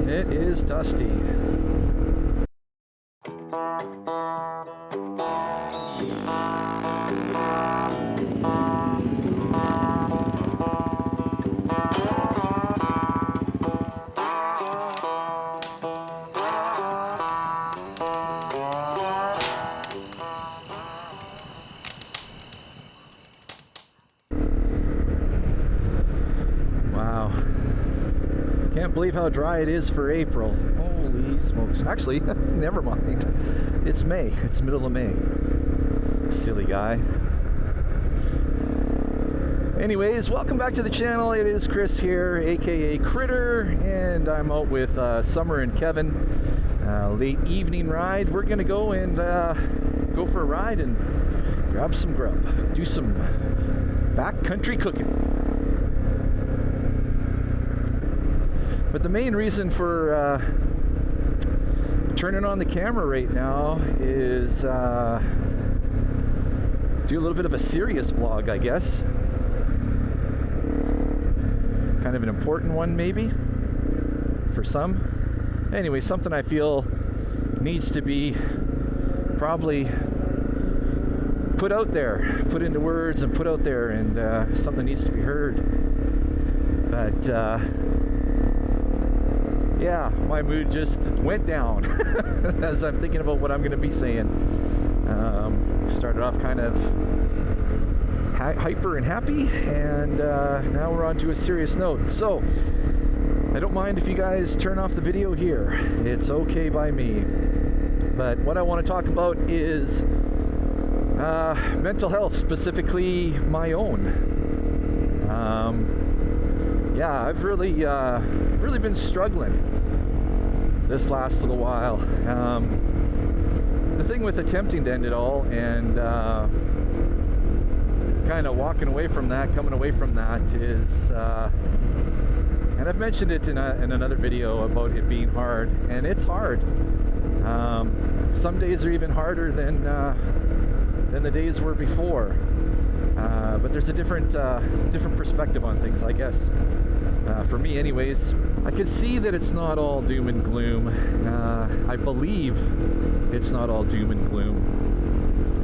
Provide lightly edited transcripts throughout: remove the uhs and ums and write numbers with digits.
It is dusty. Wow. Can't believe how dry it is for April. Holy smokes. Actually, never mind. It's May. It's middle of May. Silly guy. Anyways, welcome back to the channel. It is Chris here, aka Critter, and I'm out with Summer and Kevin. Late evening ride. We're gonna go and go for a ride and grab some grub. Do some backcountry cooking. But the main reason for turning on the camera right now is do a little bit of a serious vlog, I guess. Kind of an important one, maybe, for some. Anyway, something I feel needs to be probably put out there, put into words and put out there, and something needs to be heard. But yeah, my mood just went down as I'm thinking about what I'm going to be saying. Started off kind of hyper and happy, and now we're on to a serious note. So I don't mind if you guys turn off the video here. It's okay by me. But what I want to talk about is mental health, specifically my own. Yeah, I've really been struggling this last little while. The thing with attempting to end it all and kind of walking away from that, coming away from that is, and I've mentioned it in another video about it being hard, and it's hard. Some days are even harder than the days were before. But there's a different perspective on things, I guess. For me anyways, I can see that it's not all doom and gloom. I believe it's not all doom and gloom.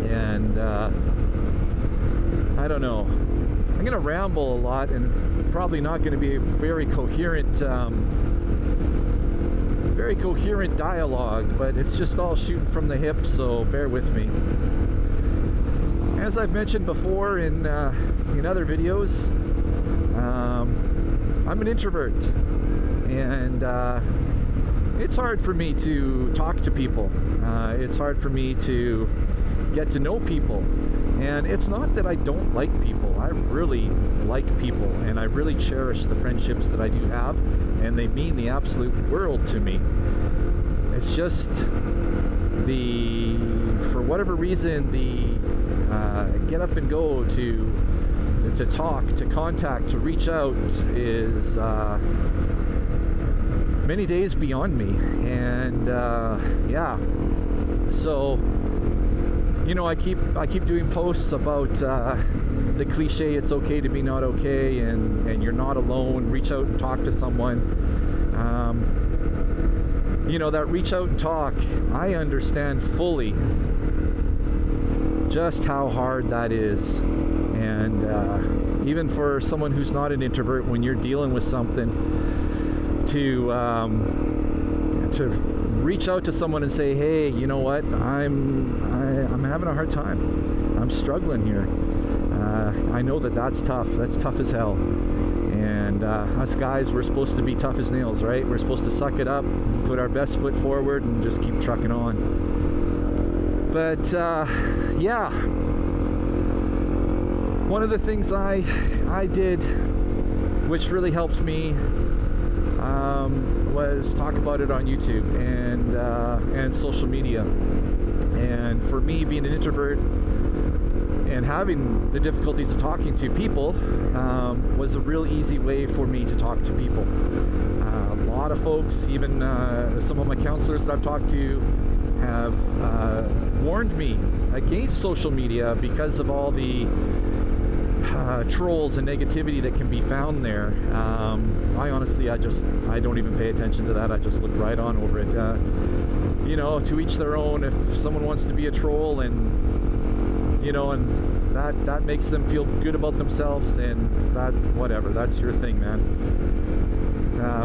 And I don't know. I'm going to ramble a lot and probably not going to be a very coherent dialogue, but it's just all shooting from the hip, so bear with me. As I've mentioned before in other videos, I'm an introvert, and it's hard for me to talk to people. It's hard for me to get to know people, and it's not that I don't like people. I really like people, and I really cherish the friendships that I do have, and they mean the absolute world to me. It's just for whatever reason, the get up and go to talk, to contact, to reach out is many days beyond me. And yeah, so I keep doing posts about the cliche, it's okay to be not okay, and you're not alone. Reach out and talk to someone. That reach out and talk, I understand fully just how hard that is. And even for someone who's not an introvert, when you're dealing with something, to reach out to someone and say, hey, you know what, I'm having a hard time, I'm struggling here. I know that's tough. That's tough as hell. And us guys, we're supposed to be tough as nails, right? We're supposed to suck it up, put our best foot forward, and just keep trucking on. But yeah, one of the things I did, which really helped me, was talk about it on YouTube and social media. And for me, being an introvert and having the difficulties of talking to people, was a real easy way for me to talk to people. A lot of folks, even some of my counselors that I've talked to, have warned me against social media because of all the trolls and negativity that can be found there. I honestly, I don't even pay attention to that. I just look right on over it. To each their own. If someone wants to be a troll and that makes them feel good about themselves, then whatever, that's your thing, man.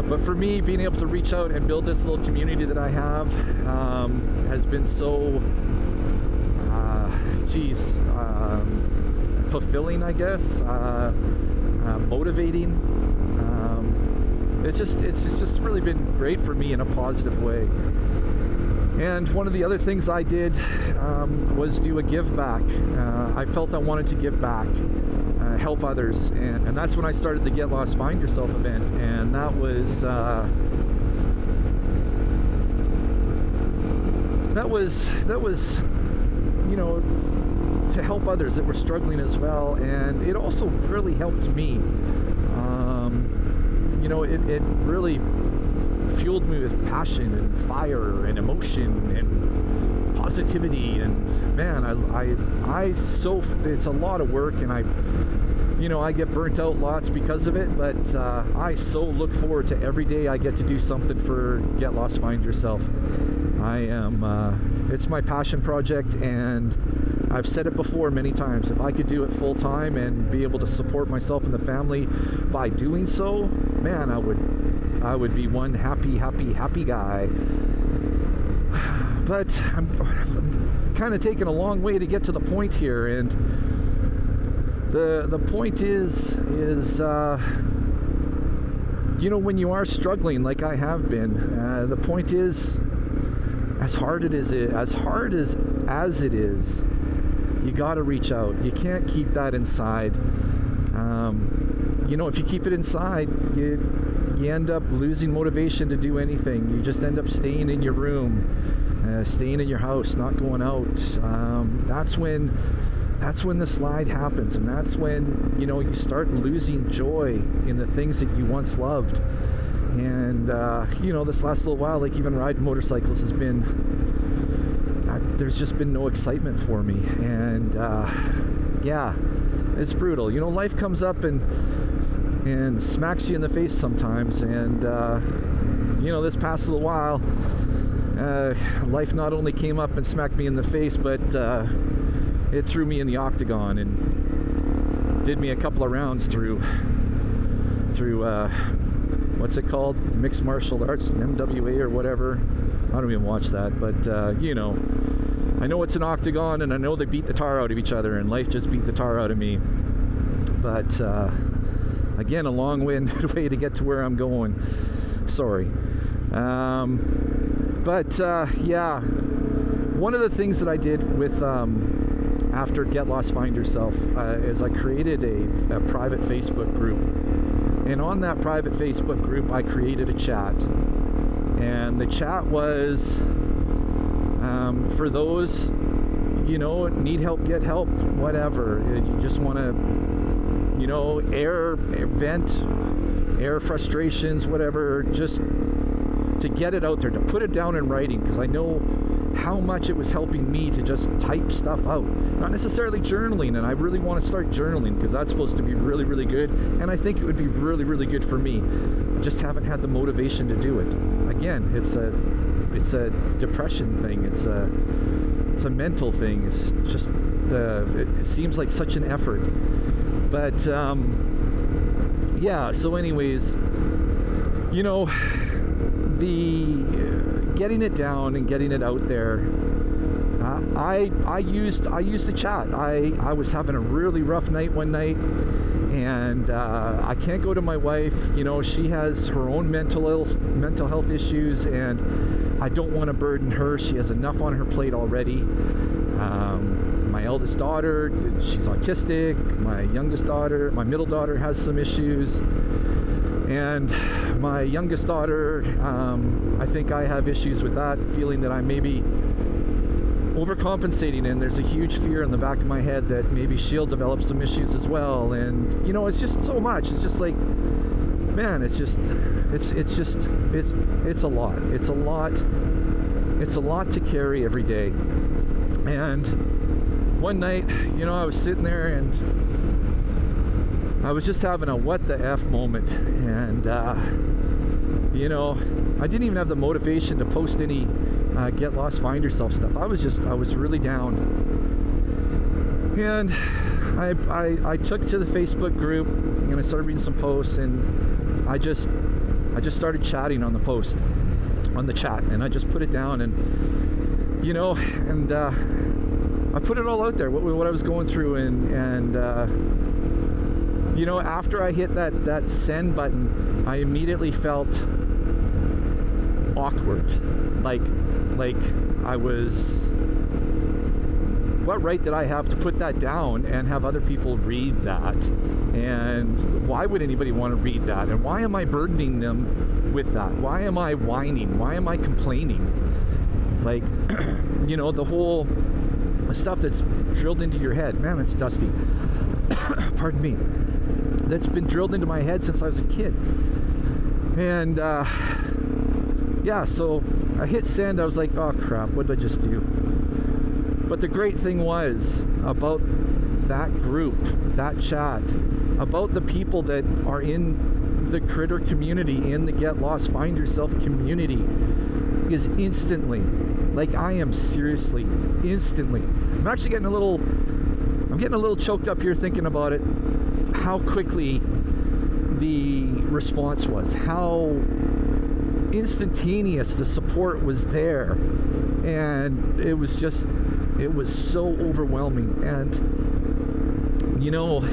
But for me, being able to reach out and build this little community that I have has been so fulfilling, I guess, motivating. It's just really been great for me in a positive way. And one of the other things I did was do a give back. I felt I wanted to give back, help others, and that's when I started the Get Lost Find Yourself event. And that was to help others that were struggling as well. And it also really helped me. It really fueled me with passion and fire and emotion and positivity. And man, it's a lot of work, and I get burnt out lots because of it, but I so look forward to every day I get to do something for Get Lost Find Yourself. It's my passion project, and I've said it before many times. If I could do it full time and be able to support myself and the family by doing so, man, I would be one happy guy. But I'm kind of taking a long way to get to the point here, and the point is when you are struggling like I have been, the point is, as hard as it is, you got to reach out. You can't keep that inside. If you keep it inside, you end up losing motivation to do anything. You just end up staying in your room, staying in your house, not going out. That's when the slide happens, and that's when you start losing joy in the things that you once loved. And this last little while, like even riding motorcycles has been, there's just been no excitement for me. And it's brutal. Life comes up and smacks you in the face sometimes. And this past little while, life not only came up and smacked me in the face, but it threw me in the octagon and did me a couple of rounds through what's it called? Mixed martial arts, MWA or whatever. I don't even watch that, but I know it's an octagon, and I know they beat the tar out of each other, and life just beat the tar out of me. But again, a long-winded way to get to where I'm going. Sorry. One of the things that I did with after Get Lost Find Yourself is I created a private Facebook group. And on that private Facebook group, I created a chat. And the chat was for those, need help, get help, whatever. You just want to, vent, air frustrations, whatever, just to get it out there, to put it down in writing, because I know how much it was helping me to just type stuff out. Not necessarily journaling, and I really want to start journaling because that's supposed to be really, really good, and I think it would be really, really good for me. I just haven't had the motivation to do it. Again, it's a depression thing. It's a mental thing. It's just it seems like such an effort. But so anyways, the getting it down and getting it out there, I used the chat. I was having a really rough night one night, and I can't go to my wife. She has her own mental health issues, and I don't want to burden her. She has enough on her plate already. My eldest daughter, she's autistic. My middle daughter has some issues. And my youngest daughter, I think I have issues with that, feeling that I'm maybe overcompensating, and there's a huge fear in the back of my head that maybe she'll develop some issues as well. And it's just so much. It's just like, man, it's a lot. It's a lot to carry every day. And one night, I was sitting there and I was just having a what the F moment. And, you know, I didn't even have the motivation to post any Get Lost, Find Yourself stuff. I was really down. And I took to the Facebook group and I started reading some posts, and I just started chatting on the post, on the chat, and I just put it down, and, you know, and I put it all out there, what I was going through, and you know, after I hit that send button, I immediately felt awkward, like I was, what right did I have to put that down and have other people read that? And why would anybody want to read that? And why am I burdening them with that? Why am I whining? Why am I complaining? Like, you know, the whole stuff that's drilled into your head. Man, it's dusty. Pardon me. That's been drilled into my head since I was a kid. And yeah, so I hit send. I was like, oh crap, what did I just do? But the great thing was about that group, that chat, about the people that are in the critter community, in the Get Lost, Find Yourself community, is instantly, like, I am seriously, instantly. I'm actually getting a little choked up here thinking about it, how quickly the response was, how instantaneous the support was there. And it was so overwhelming. And, you know,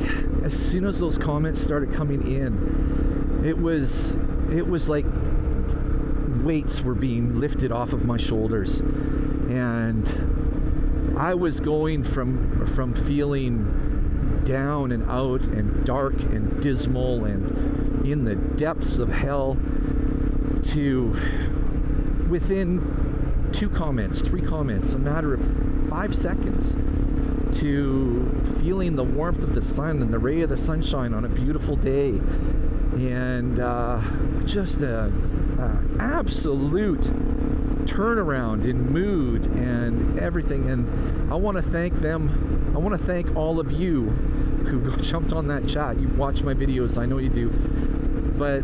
as soon as those comments started coming in, it was like weights were being lifted off of my shoulders. And I was going from feeling down and out and dark and dismal and in the depths of hell to, within 2 comments, 3 comments, a matter of 5 seconds, to feeling the warmth of the sun and the ray of the sunshine on a beautiful day, and just a absolute turnaround in mood and everything. And I want to thank them. I want to thank all of you who jumped on that chat. You watch my videos, I know you do, but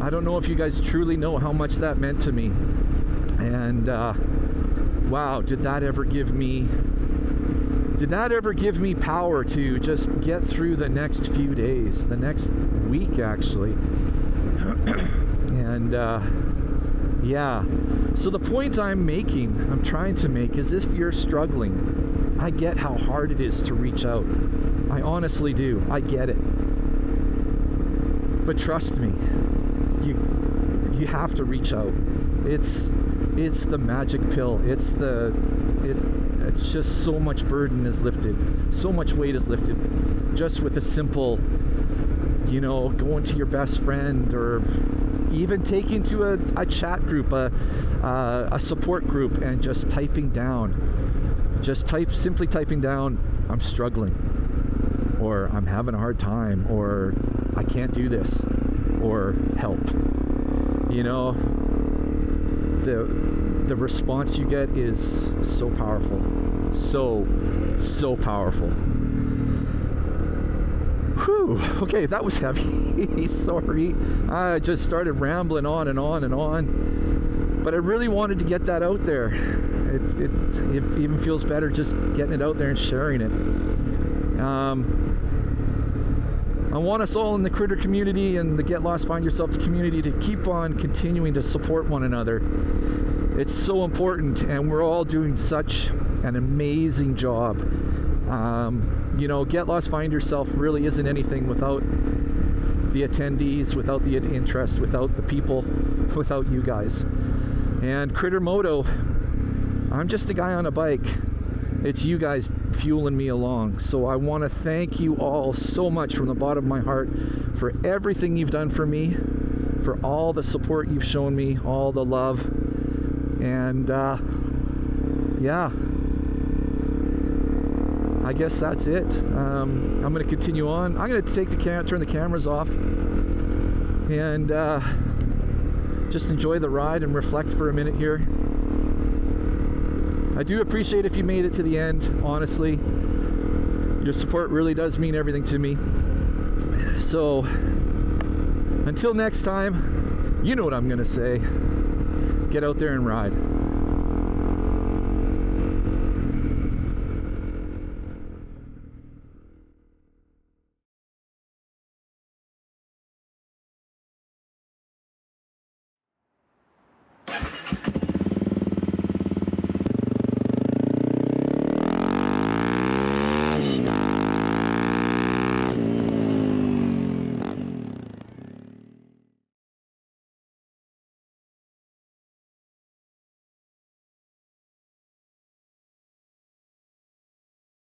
I don't know if you guys truly know how much that meant to me. And wow, did that ever give me power to just get through the next few days, the next week actually. And yeah, so the point I'm trying to make is, if you're struggling, I get how hard it is to reach out. I honestly do. I get it. But trust me, you have to reach out. It's the magic pill. It's just so much burden is lifted, so much weight is lifted, just with a simple, you know, going to your best friend, or even taking to a chat group, a support group, and just typing down, simply typing down, I'm struggling, or I'm having a hard time, or I can't do this, or help. You know, the response you get is so powerful, so powerful. Whew, okay, that was heavy. Sorry, I just started rambling on and on and on, but I really wanted to get that out there. It even feels better just getting it out there and sharing it. I want us all in the critter community and the Get Lost, Find Yourself community to keep on continuing to support one another. It's so important, and we're all doing such an amazing job. You know, Get Lost, Find Yourself really isn't anything without the attendees, without the interest, without the people, without you guys. And Critter Moto, I'm just a guy on a bike. It's you guys fueling me along. So I want to thank you all so much from the bottom of my heart for everything you've done for me, for all the support you've shown me, all the love. And yeah, I guess that's it. I'm going to continue on. I'm going to turn the cameras off and just enjoy the ride and reflect for a minute here. I do appreciate if you made it to the end, honestly. Your support really does mean everything to me. So until next time, you know what I'm going to say. Get out there and ride.